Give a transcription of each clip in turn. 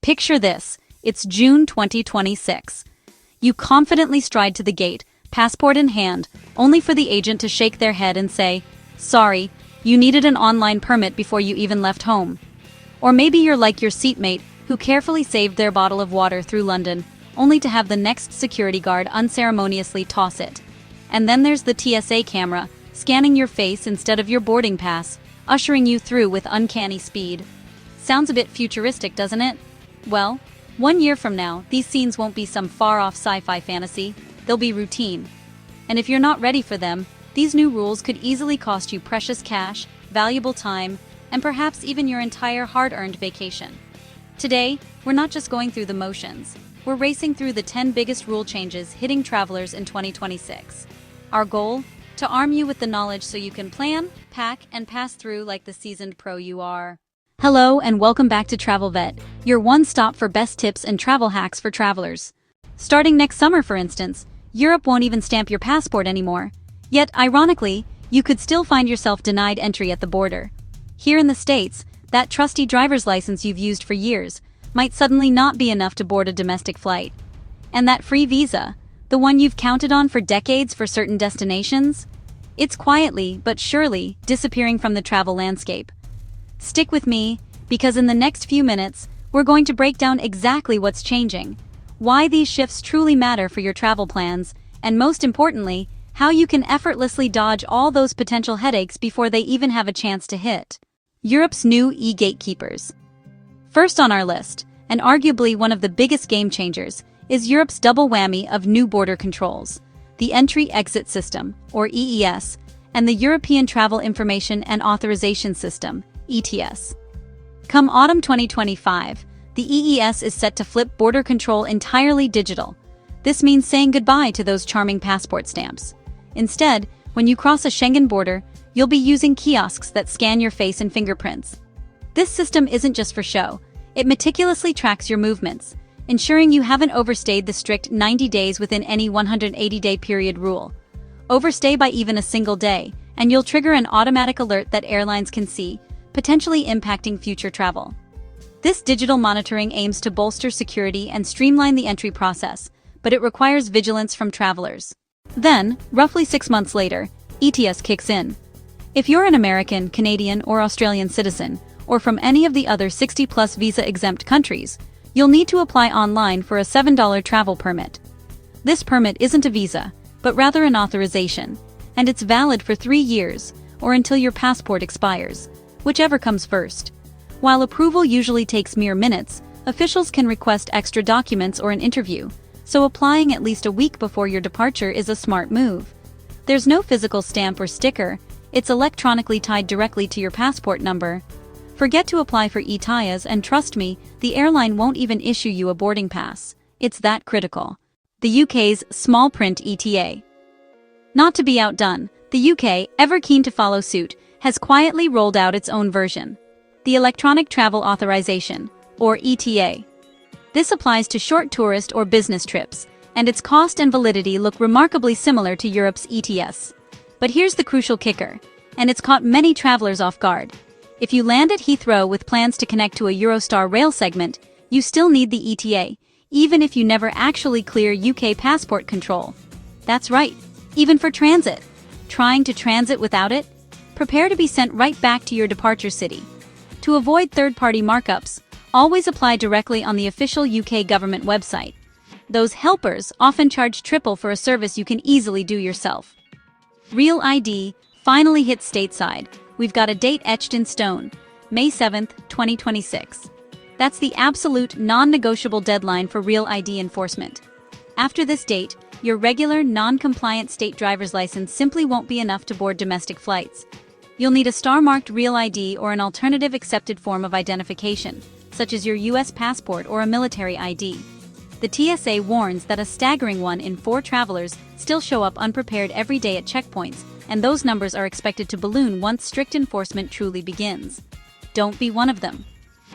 Picture this, it's June 2026. You confidently stride to the gate, passport in hand, only for the agent to shake their head and say, "Sorry, you needed an online permit before you even left home." Or maybe you're like your seatmate, who carefully saved their bottle of water through London, only to have the next security guard unceremoniously toss it. And then there's the TSA camera, scanning your face instead of your boarding pass, ushering you through with uncanny speed. Sounds a bit futuristic, doesn't it? Well, 1 year from now, these scenes won't be some far-off sci-fi fantasy, they'll be routine. And if you're not ready for them, these new rules could easily cost you precious cash, valuable time, and perhaps even your entire hard-earned vacation. Today, we're not just going through the motions, we're racing through the 10 biggest rule changes hitting travelers in 2026. Our goal? To arm you with the knowledge so you can plan, pack, and pass through like the seasoned pro you are. Hello and welcome back to Travel Vet, your one stop for best tips and travel hacks for travelers. Starting next summer, for instance, Europe won't even stamp your passport anymore. Yet, ironically, you could still find yourself denied entry at the border. Here in the States, that trusty driver's license you've used for years might suddenly not be enough to board a domestic flight. And that free visa, the one you've counted on for decades for certain destinations, it's quietly but surely disappearing from the travel landscape. Stick with me, because in the next few minutes, we're going to break down exactly what's changing, why these shifts truly matter for your travel plans, and most importantly, how you can effortlessly dodge all those potential headaches before they even have a chance to hit. Europe's new e-gatekeepers. First on our list, and arguably one of the biggest game changers, is Europe's double whammy of new border controls, the Entry-Exit System, or EES, and the European Travel Information and Authorization System, ETS. Come autumn 2025, the EES is set to flip border control entirely digital. This means saying goodbye to those charming passport stamps. Instead, when you cross a Schengen border, you'll be using kiosks that scan your face and fingerprints. This system isn't just for show. It meticulously tracks your movements, ensuring you haven't overstayed the strict 90 days within any 180-day period rule. Overstay by even a single day, and you'll trigger an automatic alert that airlines can see, potentially impacting future travel. This digital monitoring aims to bolster security and streamline the entry process, but it requires vigilance from travelers. Then, roughly 6 months later, ETS kicks in. If you're an American, Canadian, or Australian citizen, or from any of the other 60-plus visa-exempt countries, you'll need to apply online for a $7 travel permit. This permit isn't a visa, but rather an authorization, and it's valid for 3 years, or until your passport expires, whichever comes first. While approval usually takes mere minutes, officials can request extra documents or an interview, so applying at least a week before your departure is a smart move. There's no physical stamp or sticker, it's electronically tied directly to your passport number. Forget to apply for ETIAs and trust me, the airline won't even issue you a boarding pass. It's that critical. The UK's small print ETA. Not to be outdone, the UK, ever keen to follow suit, has quietly rolled out its own version, the Electronic Travel Authorization, or ETA. This applies to short tourist or business trips, and its cost and validity look remarkably similar to Europe's ETS. But here's the crucial kicker, and it's caught many travelers off guard. If you land at Heathrow with plans to connect to a Eurostar rail segment, you still need the ETA, even if you never actually clear UK passport control. That's right, even for transit. Trying to transit without it? Prepare to be sent right back to your departure city. To avoid third-party markups, always apply directly on the official UK government website. Those helpers often charge triple for a service you can easily do yourself. Real ID finally hits stateside. We've got a date etched in stone, May 7th, 2026. That's the absolute non-negotiable deadline for Real ID enforcement. After this date, your regular, non-compliant state driver's license simply won't be enough to board domestic flights. You'll need a star-marked Real ID or an alternative accepted form of identification, such as your US passport or a military ID. The TSA warns that a staggering 1 in 4 travelers still show up unprepared every day at checkpoints, and those numbers are expected to balloon once strict enforcement truly begins. Don't be one of them.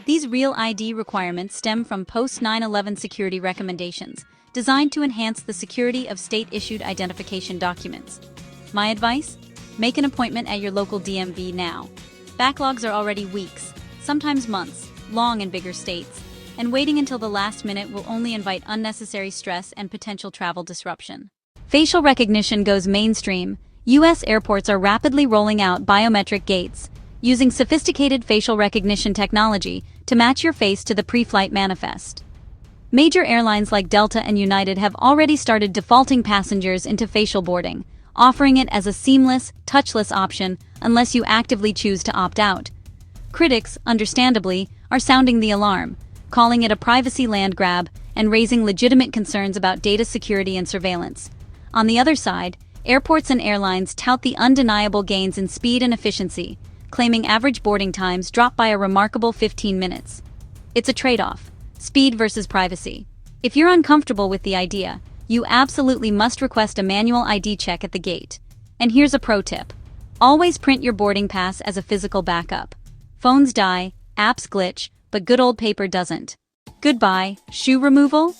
These Real ID requirements stem from post-9/11 security recommendations, designed to enhance the security of state-issued identification documents. My advice? Make an appointment at your local DMV now. Backlogs are already weeks, sometimes months, long in bigger states. and waiting until the last minute will only invite unnecessary stress and potential travel disruption. Facial recognition goes mainstream. U.S. airports are rapidly rolling out biometric gates, using sophisticated facial recognition technology to match your face to the pre-flight manifest. Major airlines like Delta and United have already started defaulting passengers into facial boarding, offering it as a seamless, touchless option unless you actively choose to opt out. Critics, understandably, are sounding the alarm, calling it a privacy land grab and raising legitimate concerns about data security and surveillance. On the other side, airports and airlines tout the undeniable gains in speed and efficiency, claiming average boarding times drop by a remarkable 15 minutes. It's a trade-off. Speed versus privacy. If you're uncomfortable with the idea, you absolutely must request a manual ID check at the gate. And here's a pro tip. Always print your boarding pass as a physical backup. Phones die, apps glitch, but good old paper doesn't. Goodbye, shoe removal?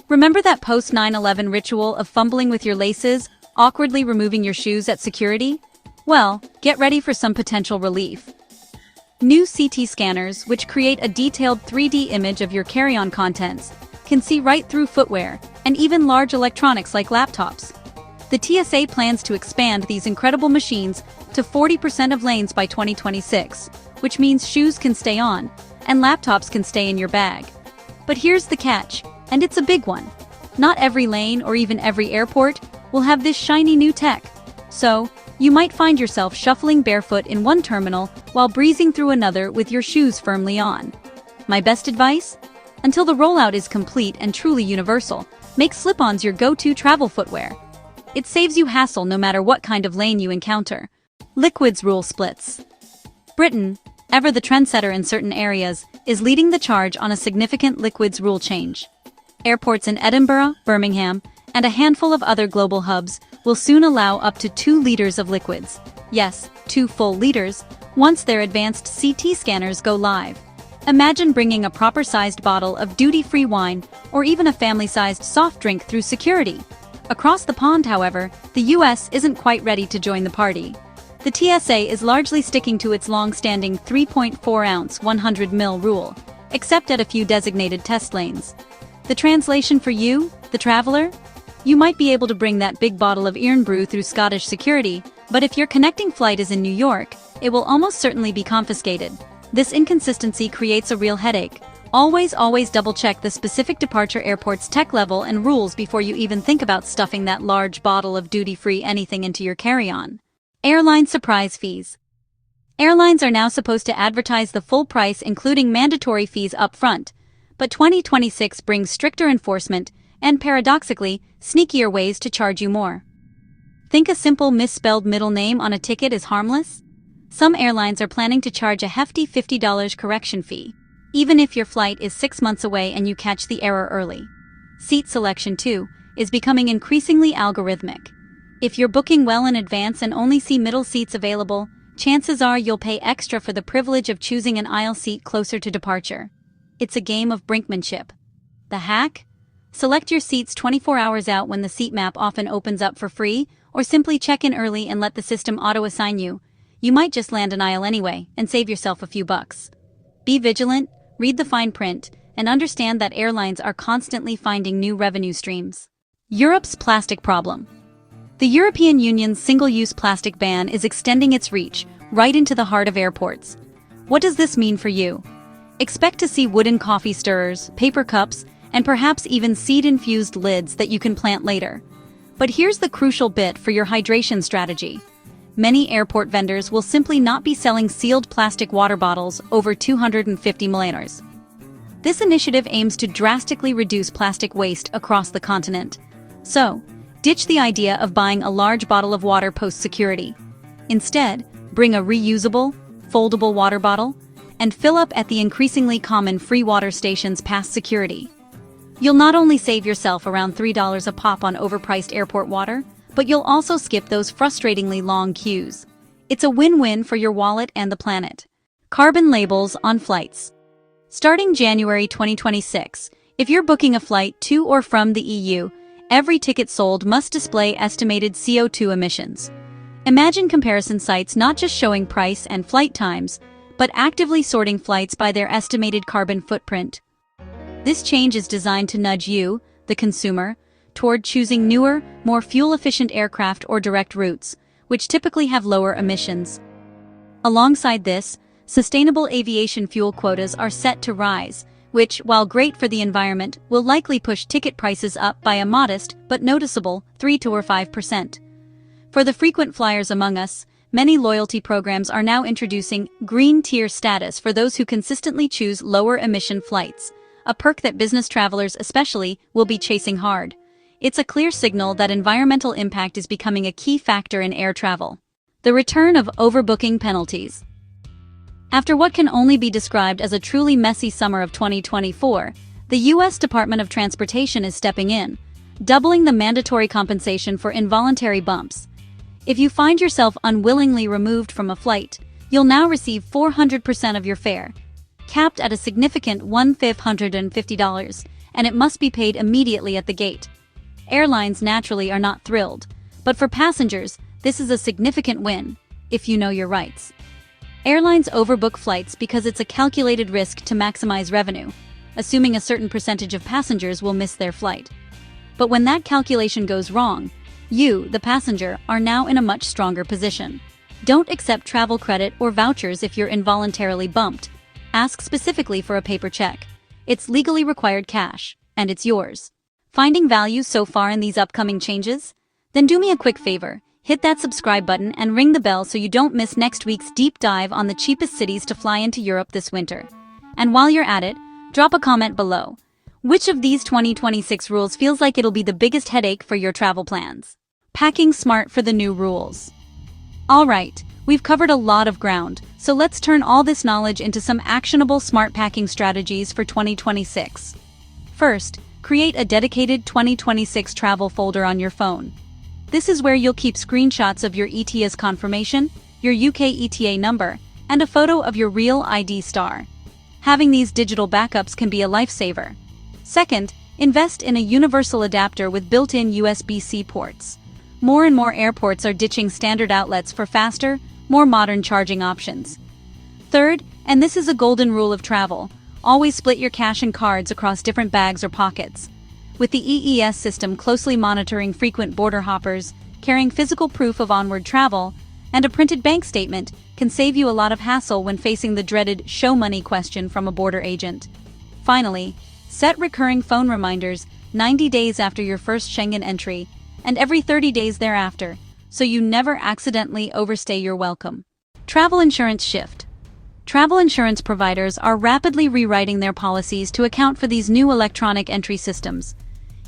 Remember that post-9/11 ritual of fumbling with your laces, awkwardly removing your shoes at security? Well, get ready for some potential relief. New CT scanners, which create a detailed 3D image of your carry-on contents, can see right through footwear and even large electronics like laptops. The TSA plans to expand these incredible machines to 40% of lanes by 2026, which means shoes can stay on and laptops can stay in your bag. But here's the catch, and it's a big one. Not every lane or even every airport will have this shiny new tech. So, you might find yourself shuffling barefoot in one terminal while breezing through another with your shoes firmly on. My best advice? Until the rollout is complete and truly universal, make slip-ons your go-to travel footwear. It saves you hassle no matter what kind of lane you encounter. Liquids rule splits. Britain, ever the trendsetter in certain areas, is leading the charge on a significant liquids rule change. Airports in Edinburgh, Birmingham, and a handful of other global hubs will soon allow up to 2 liters of liquids. Yes, 2 full liters, once their advanced CT scanners go live. Imagine bringing a proper-sized bottle of duty-free wine or even a family-sized soft drink through security. Across the pond, however, the US isn't quite ready to join the party. The TSA is largely sticking to its long-standing 3.4-ounce 100 ml rule, except at a few designated test lanes. The translation for you, the traveler? You might be able to bring that big bottle of Irn-Bru through Scottish security, but if your connecting flight is in New York, it will almost certainly be confiscated. This inconsistency creates a real headache. Always double-check the specific departure airport's tech level and rules before you even think about stuffing that large bottle of duty-free anything into your carry-on. Airline surprise fees. Airlines are now supposed to advertise the full price including mandatory fees up front, but 2026 brings stricter enforcement and, paradoxically, sneakier ways to charge you more. Think a simple misspelled middle name on a ticket is harmless? Some airlines are planning to charge a hefty $50 correction fee, even if your flight is 6 months away and you catch the error early. Seat selection, too, is becoming increasingly algorithmic. If you're booking well in advance and only see middle seats available, chances are you'll pay extra for the privilege of choosing an aisle seat closer to departure. It's a game of brinkmanship. The hack? Select your seats 24 hours out when the seat map often opens up for free, or simply check in early and let the system auto-assign you. You might just land an aisle anyway and save yourself a few bucks. Be vigilant, read the fine print, and understand that airlines are constantly finding new revenue streams. Europe's plastic problem. The European Union's single-use plastic ban is extending its reach right into the heart of airports. What does this mean for you? Expect to see wooden coffee stirrers, paper cups, and perhaps even seed-infused lids that you can plant later. But here's the crucial bit for your hydration strategy. Many airport vendors will simply not be selling sealed plastic water bottles over 250 milliliters. This initiative aims to drastically reduce plastic waste across the continent. So, ditch the idea of buying a large bottle of water post-security. Instead, bring a reusable, foldable water bottle and fill up at the increasingly common free water stations past security. You'll not only save yourself around $3 a pop on overpriced airport water, but you'll also skip those frustratingly long queues. It's a win-win for your wallet and the planet. Carbon labels on flights. Starting January 2026, if you're booking a flight to or from the EU, every ticket sold must display estimated CO2 emissions. Imagine comparison sites not just showing price and flight times, but actively sorting flights by their estimated carbon footprint. This change is designed to nudge you, the consumer, toward choosing newer, more fuel-efficient aircraft or direct routes, which typically have lower emissions. Alongside this, sustainable aviation fuel quotas are set to rise, which, while great for the environment, will likely push ticket prices up by a modest but noticeable 3 to 5%. For the frequent flyers among us, many loyalty programs are now introducing green tier status for those who consistently choose lower emission flights, a perk that business travelers especially will be chasing hard. It's a clear signal that environmental impact is becoming a key factor in air travel. The return of overbooking penalties. After what can only be described as a truly messy summer of 2024, the U.S. Department of Transportation is stepping in, doubling the mandatory compensation for involuntary bumps. If you find yourself unwillingly removed from a flight, you'll now receive 400% of your fare, capped at a significant $1,550, and it must be paid immediately at the gate. Airlines naturally are not thrilled, but for passengers, this is a significant win, if you know your rights. Airlines overbook flights because it's a calculated risk to maximize revenue, assuming a certain percentage of passengers will miss their flight. But when that calculation goes wrong, you, the passenger, are now in a much stronger position. Don't accept travel credit or vouchers if you're involuntarily bumped. Ask specifically for a paper check. It's legally required cash, and it's yours. Finding value so far in these upcoming changes? Then do me a quick favor. Hit that subscribe button and ring the bell so you don't miss next week's deep dive on the cheapest cities to fly into Europe this winter. And while you're at it, drop a comment below. Which of these 2026 rules feels like it'll be the biggest headache for your travel plans? Packing smart for the new rules. Alright, we've covered a lot of ground, so let's turn all this knowledge into some actionable smart packing strategies for 2026. First, create a dedicated 2026 travel folder on your phone. This is where you'll keep screenshots of your ETA's confirmation, your UK ETA number, and a photo of your real ID star. Having these digital backups can be a lifesaver. Second, invest in a universal adapter with built-in USB-C ports. More and more airports are ditching standard outlets for faster, more modern charging options. Third, and this is a golden rule of travel, always split your cash and cards across different bags or pockets. With the EES system closely monitoring frequent border hoppers, carrying physical proof of onward travel, and a printed bank statement can save you a lot of hassle when facing the dreaded show money question from a border agent. Finally, set recurring phone reminders 90 days after your first Schengen entry and every 30 days thereafter, so you never accidentally overstay your welcome. Travel insurance shift. Travel insurance providers are rapidly rewriting their policies to account for these new electronic entry systems.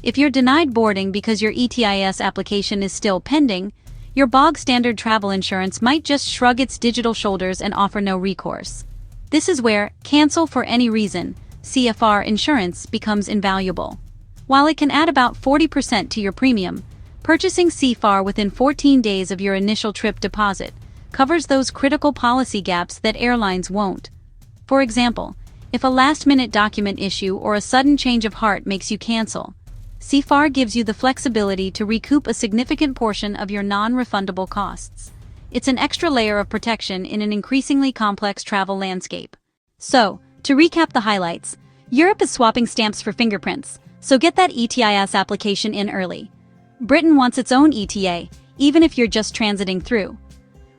If you're denied boarding because your ETIS application is still pending, your bog-standard travel insurance might just shrug its digital shoulders and offer no recourse. This is where cancel for any reason CFR insurance becomes invaluable. While it can add about 40% to your premium, purchasing CFR within 14 days of your initial trip deposit covers those critical policy gaps that airlines won't. For example, if a last-minute document issue or a sudden change of heart makes you cancel, CFR gives you the flexibility to recoup a significant portion of your non-refundable costs. It's an extra layer of protection in an increasingly complex travel landscape. So, to recap the highlights, Europe is swapping stamps for fingerprints, so get that ETIS application in early. Britain wants its own ETA, even if you're just transiting through.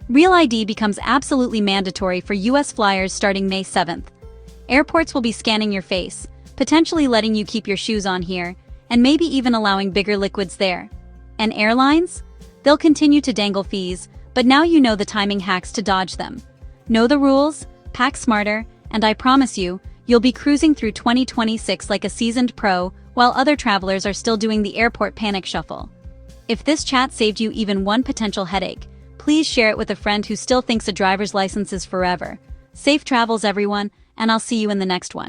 Real ID becomes absolutely mandatory for US flyers starting May 7th. Airports will be scanning your face, potentially letting you keep your shoes on here, and maybe even allowing bigger liquids there. And airlines? They'll continue to dangle fees, but now you know the timing hacks to dodge them. Know the rules, pack smarter, and I promise you, you'll be cruising through 2026 like a seasoned pro, while other travelers are still doing the airport panic shuffle. If this chat saved you even one potential headache, please share it with a friend who still thinks a driver's license is forever. Safe travels, everyone, and I'll see you in the next one.